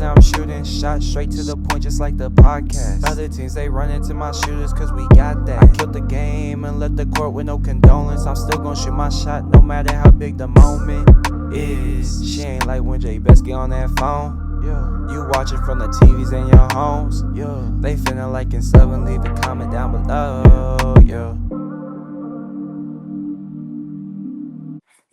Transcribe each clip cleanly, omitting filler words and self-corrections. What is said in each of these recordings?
say I'm shooting shots straight to the point just like the podcast. Other teams, they run into my shooters cause we got that. I killed the game and left the court with no condolence. I'm still gonna shoot my shot no matter how big the moment is. She ain't like when Bess get on that phone. Yeah. You watch it from the TVs in your homes. Yeah. They feeling like in 7, leave a comment down below. Yeah.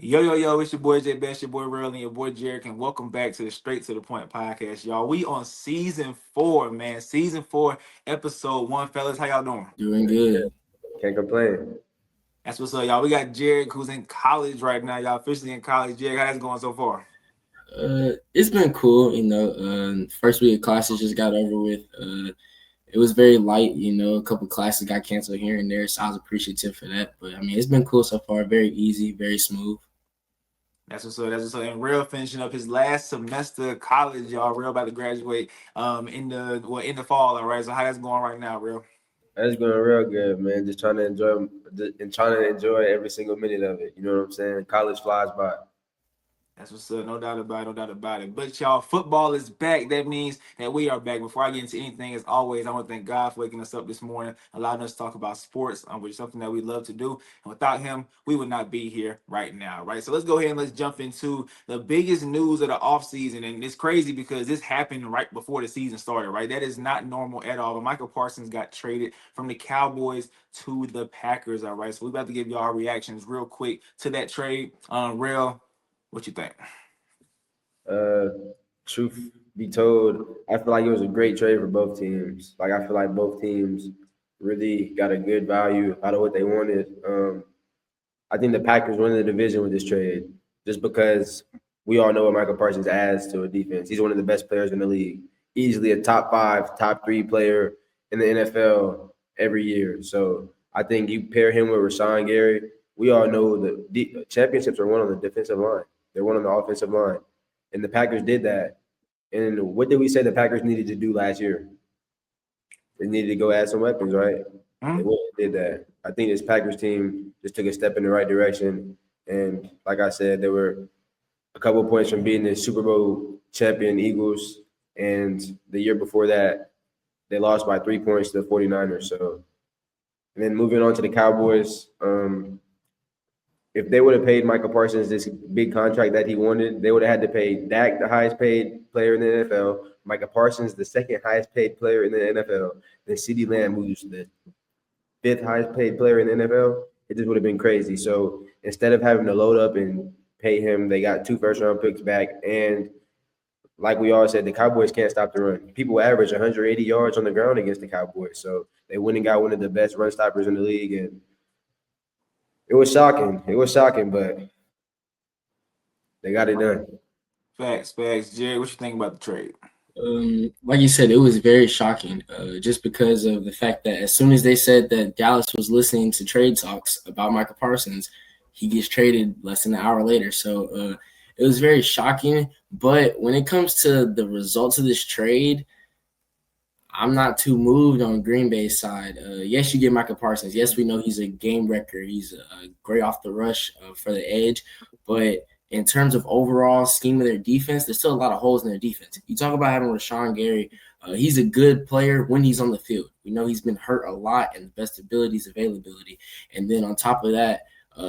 Yo, it's your boy Bess, your boy Rell, and your boy Jerrick, and welcome back to the Straight to the Point podcast, y'all. We on season 4, man. Season 4, episode 1, fellas. How y'all doing? Doing good. Can't complain. That's what's up, y'all. We got Jerrick, who's in college right now, y'all. Officially in college. Jerrick, how's it going so far? It's been cool, first week of classes just got over with. It was very light, a couple classes got canceled here and there, so I was appreciative for that. But, it's been cool so far. Very easy, very smooth. That's what's up. And Rell finishing up his last semester of college, y'all. Rell about to graduate in the fall, all right? So how that's going right now, Rell? That's going real good, man. Just trying to enjoy every single minute of it. You know what I'm saying? College flies by. That's what's up. No doubt about it. But y'all, football is back. That means that we are back. Before I get into anything, as always, I want to thank God for waking us up this morning, allowing us to talk about sports, which is something that we love to do. And without him, we would not be here right now, right? So let's go ahead and let's jump into the biggest news of the offseason. And it's crazy because this happened right before the season started, right? That is not normal at all. But Micah Parsons got traded from the Cowboys to the Packers, all right? So we're about to give y'all our reactions real quick to that trade. Rell, what you think? Truth be told, I feel like it was a great trade for both teams. Like, I feel like both teams really got a good value out of what they wanted. I think the Packers won the division with this trade just because we all know what Micah Parsons adds to a defense. He's one of the best players in the league, easily a top 5, top 3 player in the NFL every year. So I think you pair him with Rashawn Gary. We all know that the championships are won on the defensive line. They're won on the offensive line. And the Packers did that. And what did we say the Packers needed to do last year? They needed to go add some weapons, right? They went and did that. I think this Packers team just took a step in the right direction. And like I said, they were a couple of points from being the Super Bowl champion Eagles. And the year before that, they lost by 3 points to the 49ers. So, and then moving on to the Cowboys, if they would have paid Micah Parsons this big contract that he wanted, they would have had to pay Dak, the highest paid player in the NFL, Micah Parsons, the second highest paid player in the NFL, then CeeDee Lamb, who's the 5th highest paid player in the NFL. It just would have been crazy. So instead of having to load up and pay him, they got 2 first-round picks back. And like we all said, the Cowboys can't stop the run. People average 180 yards on the ground against the Cowboys. So they went and got one of the best run stoppers in the league, and it was shocking. But they got it done. Facts. Jerry, what you think about the trade? Like you said, it was very shocking just because of the fact that as soon as they said that Dallas was listening to trade talks about Micah Parsons, he gets traded less than an hour later. So it was very shocking. But when it comes to the results of this trade, I'm not too moved on Green Bay's side. Yes, you get Micah Parsons. Yes, we know he's a game wrecker. He's great off the rush for the edge. But in terms of overall scheme of their defense, there's still a lot of holes in their defense. You talk about having Rashawn Gary. He's a good player when he's on the field. We know he's been hurt a lot, and the best ability is availability. And then on top of that,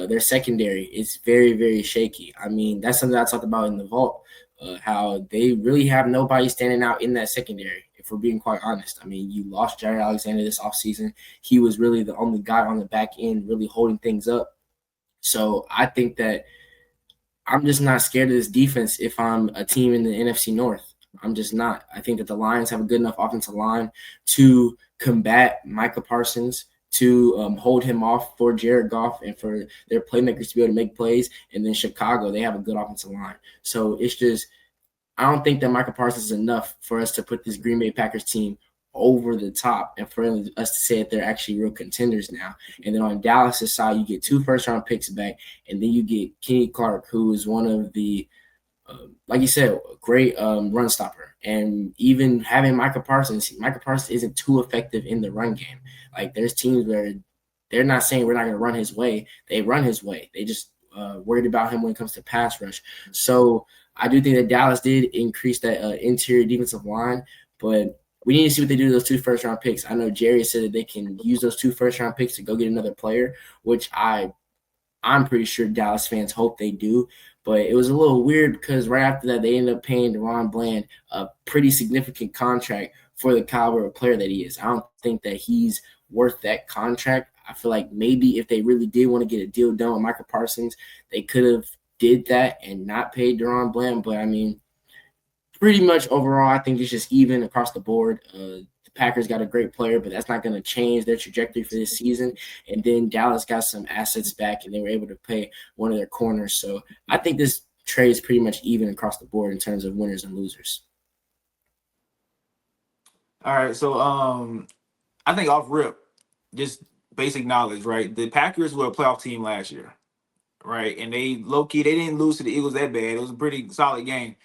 their secondary is very, very shaky. I mean, that's something I talked about in the vault, how they really have nobody standing out in that secondary. If we're being quite honest, I mean, you lost Jared Alexander this offseason. He was really the only guy on the back end really holding things up. So I think that I'm just not scared of this defense if I'm a team in the NFC North. I'm just not. I think that the Lions have a good enough offensive line to combat Micah Parsons, to hold him off for Jared Goff and for their playmakers to be able to make plays. And then Chicago, they have a good offensive line. So it's just – I don't think that Micah Parsons is enough for us to put this Green Bay Packers team over the top and for us to say that they're actually real contenders now. And then on Dallas' side, you get 2 first-round picks back, and then you get Kenny Clark, who is one of the, like you said, great run stopper. And even having Micah Parsons isn't too effective in the run game. Like, there's teams where they're not saying we're not going to run his way. They run his way. They just worried about him when it comes to pass rush. So I do think that Dallas did increase that interior defensive line, but we need to see what they do with those 2 first-round picks. I know Jerry said that they can use those 2 first-round picks to go get another player, which I'm pretty sure Dallas fans hope they do. But it was a little weird because right after that, they ended up paying DeRon Bland a pretty significant contract for the caliber of player that he is. I don't think that he's worth that contract. I feel like maybe if they really did want to get a deal done with Micah Parsons, they could have did that and not paid DeRon Bland. But, I mean, pretty much overall, I think it's just even across the board. The Packers got a great player, but that's not going to change their trajectory for this season. And then Dallas got some assets back, and they were able to pay one of their corners. So I think this trade is pretty much even across the board in terms of winners and losers. All right, so I think off rip, just basic knowledge, right? The Packers were a playoff team last year, right? And they low-key, they didn't lose to the Eagles that bad. It was a pretty solid game.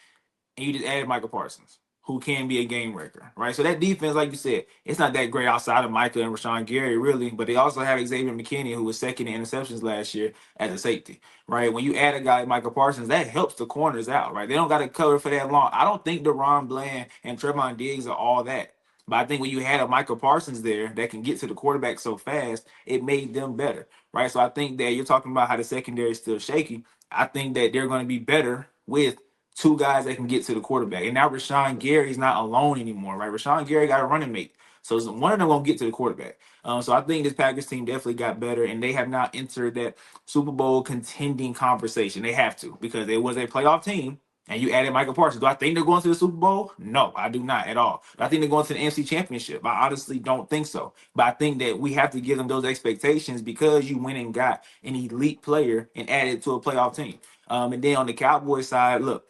And you just added Micah Parsons, who can be a game wrecker, right? So that defense, like you said, it's not that great outside of Micah and Rashawn Gary, really, but they also have Xavier McKinney, who was second in interceptions last year as a safety, right? When you add a guy like Micah Parsons, that helps the corners out, right? They don't got to cover for that long. I don't think DeRon Bland and Trevon Diggs are all that. But I think when you had a Micah Parsons there that can get to the quarterback so fast, it made them better, right? So I think that you're talking about how the secondary is still shaky. I think that they're going to be better with 2 guys that can get to the quarterback. And now Rashawn Gary's not alone anymore, right? Rashawn Gary got a running mate. So one of them won't get to the quarterback. So I think this Packers team definitely got better, and they have not entered that Super Bowl contending conversation. They have to, because it was a playoff team, and you added Michael Parsons. Do I think they're going to the Super Bowl? No, I do not at all. I think they're going to the NFC Championship. I honestly don't think so. But I think that we have to give them those expectations because you went and got an elite player and added to a playoff team. And then on the Cowboys side, look,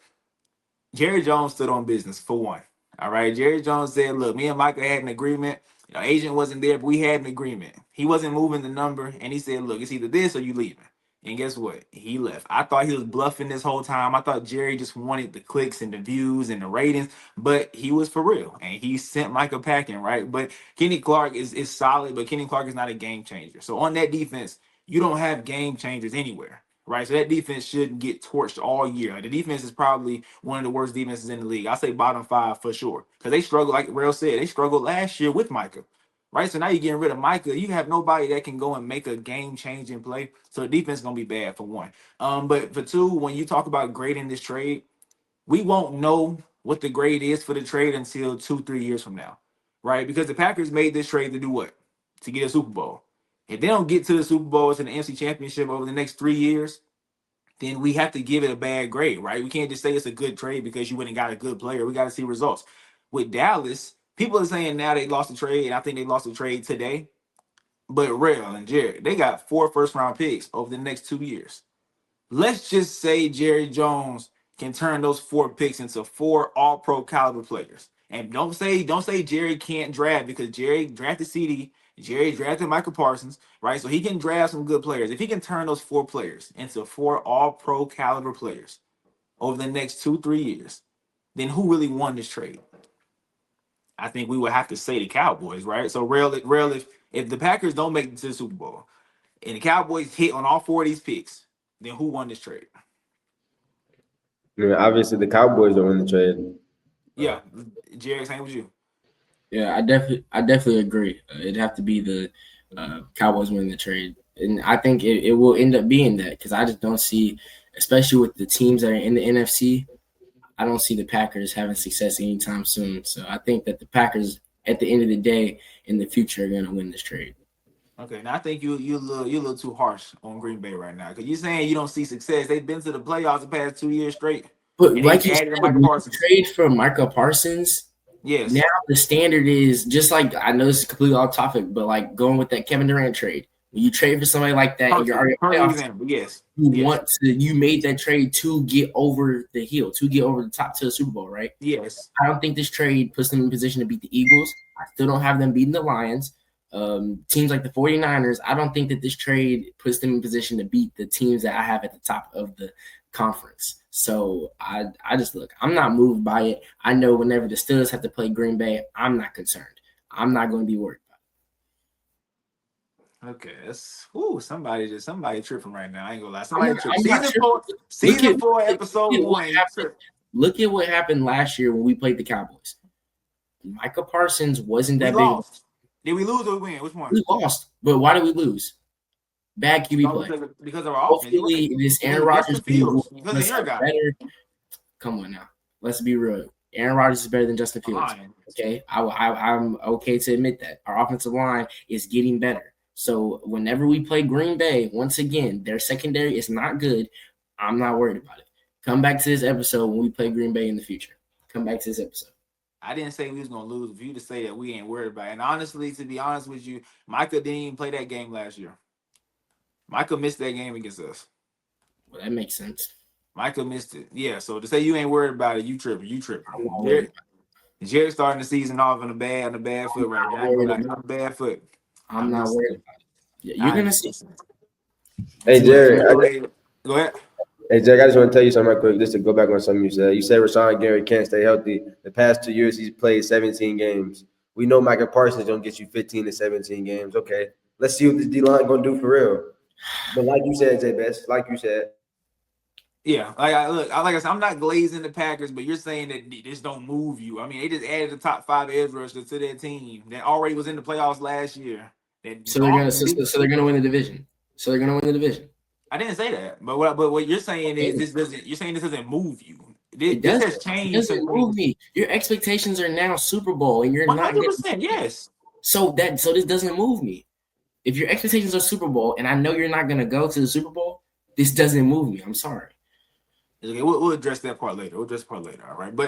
Jerry Jones stood on business for one. All right. Jerry Jones said, look, me and Micah had an agreement. Agent wasn't there, but we had an agreement. He wasn't moving the number. And he said, look, it's either this or you leaving. And guess what? He left. I thought he was bluffing this whole time. I thought Jerry just wanted the clicks and the views and the ratings, but he was for real. And he sent Micah packing, right? But Kenny Clark is solid, but Kenny Clark is not a game changer. So on that defense, you don't have game changers anywhere. Right, so that defense shouldn't get torched all year. Like, the defense is probably one of the worst defenses in the league. I say bottom 5 for sure, because they struggled. Like Rell said, they struggled last year with Micah. Right, so now you're getting rid of Micah. You have nobody that can go and make a game-changing play. So the defense is gonna be bad for one. But for two, when you talk about grading this trade, we won't know what the grade is for the trade until 2-3 years from now, right? Because the Packers made this trade to do what? To get a Super Bowl. If they don't get to the Super Bowl and the NFC Championship over the next 3 years, then we have to give it a bad grade, right? We can't just say it's a good trade because you went and got a good player. We got to see results. With Dallas, people are saying now they lost the trade, and I think they lost the trade today. But Rell and Jerrick, they got 4 first-round picks over the next 2 years. Let's just say Jerry Jones can turn those 4 picks into 4 all-pro caliber players. And don't say Jerry can't draft, because Jerry drafted CD, Jerry drafted Michael Parsons, right? So he can draft some good players. If he can turn those 4 players into 4 all-pro caliber players over the next 2-3 years, then who really won this trade? I think we would have to say the Cowboys, right? So Rell, if the Packers don't make it to the Super Bowl and the Cowboys hit on all 4 of these picks, then who won this trade? Obviously, the Cowboys don't win the trade. Yeah, Jerry, same with you. Yeah, I definitely agree. It'd have to be the Cowboys winning the trade, and I think it will end up being that, because I just don't see, especially with the teams that are in the NFC, I don't see the Packers having success anytime soon. So I think that the Packers, at the end of the day, in the future, are going to win this trade. Okay, now I think you're a little too harsh on Green Bay right now, because you're saying you don't see success. They've been to the playoffs the past 2 years straight. But And like they you added said, Micah when you Parsons. trade for Micah Parsons, Yes. now the standard is just like, I know this is completely off topic, but like going with that Kevin Durant trade. When you trade for somebody like that, and you're already example. Yes. You made that trade to get over the hill, to get over the top to the Super Bowl, right? Yes. I don't think this trade puts them in position to beat the Eagles. I still don't have them beating the Lions. Teams like the 49ers, I don't think that this trade puts them in position to beat the teams that I have at the top of the conference. So I just look, I'm not moved by it. I know whenever the Steelers have to play Green Bay, I'm not concerned. I'm not going to be worried about it. Okay, that's somebody tripping right now. I ain't gonna lie. Somebody tripping. I'm not Season 4, Look at episode 1. Look at what happened last year when we played the Cowboys. Micah Parsons wasn't We that lost. Did we lose or win? Which big. one? We lost, but why did we lose? Bad QB play. Because of our offense. You're Hopefully, right. this Aaron Because of Rodgers Justin dude will Fields. give Because of us your a guy. better. Come on now, let's be real. Aaron Rodgers is better than Justin Fields. Okay, I'm okay to admit that our offensive line is getting better. So whenever we play Green Bay, once again, their secondary is not good. I'm not worried about it. Come back to this episode when we play Green Bay in the future. Come back to this episode. I didn't say we was gonna lose. For you to say that we ain't worried about it. And honestly, to be honest with you, Micah didn't even play that game last year. Micah missed that game against us. Well, that makes sense. Micah missed it. Yeah, so to say you ain't worried about it, you tripping. I'm not worried. Jerrick starting the season off on a bad foot right now. On a bad foot. I'm not worried about it. You're gonna see. Hey, Jerry. Go ahead. Hey, Jack, I just want to tell you something real quick, just to go back on something you said. You said Rashawn Gary can't stay healthy. The past 2 years, he's played 17 games. We know Micah Parsons don't get you 15 to 17 games. Okay, let's see what this D-line going to do for real. But like you said, Bess, like you said. Yeah, like I said, I'm not glazing the Packers, but you're saying that they just don't move you. I mean, they just added the top 5 edge rusher to their team that already was in the playoffs last year. So they're gonna win the division. I didn't say that, but what you're saying is this doesn't move you. This has changed. It doesn't move me. Your expectations are now Super Bowl, and you're 100%. Yes. So this doesn't move me. If your expectations are Super Bowl, and I know you're not gonna go to the Super Bowl, this doesn't move me. I'm sorry. Okay, we'll address that part later. All right. But